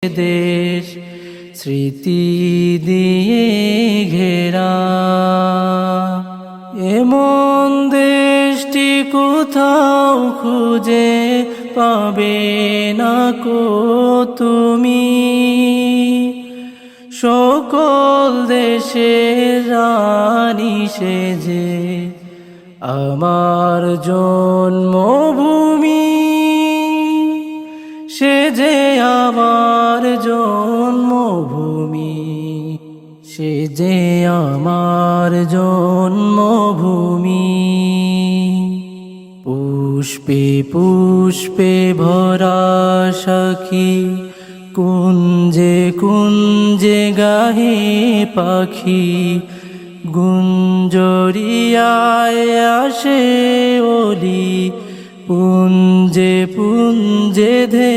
দেশ স্মৃতি দিয়ে ঘেরা। এমন দেশটি কোথাও খুঁজে পাবে না কো তুমি। সকল দেশের রানী সেজে আমার জন্মভূমি, সে যে আমার জন্মভূমি, সে যে আমার জন্মভূমি। পুষ্পে পুষ্পে ভরা সখী, কুঞ্জে কুঞ্জে গাহে পাখি, গুঞ্জরিয়ায় আসে ওলি, পুঞ্জে পুঞ্জে ধে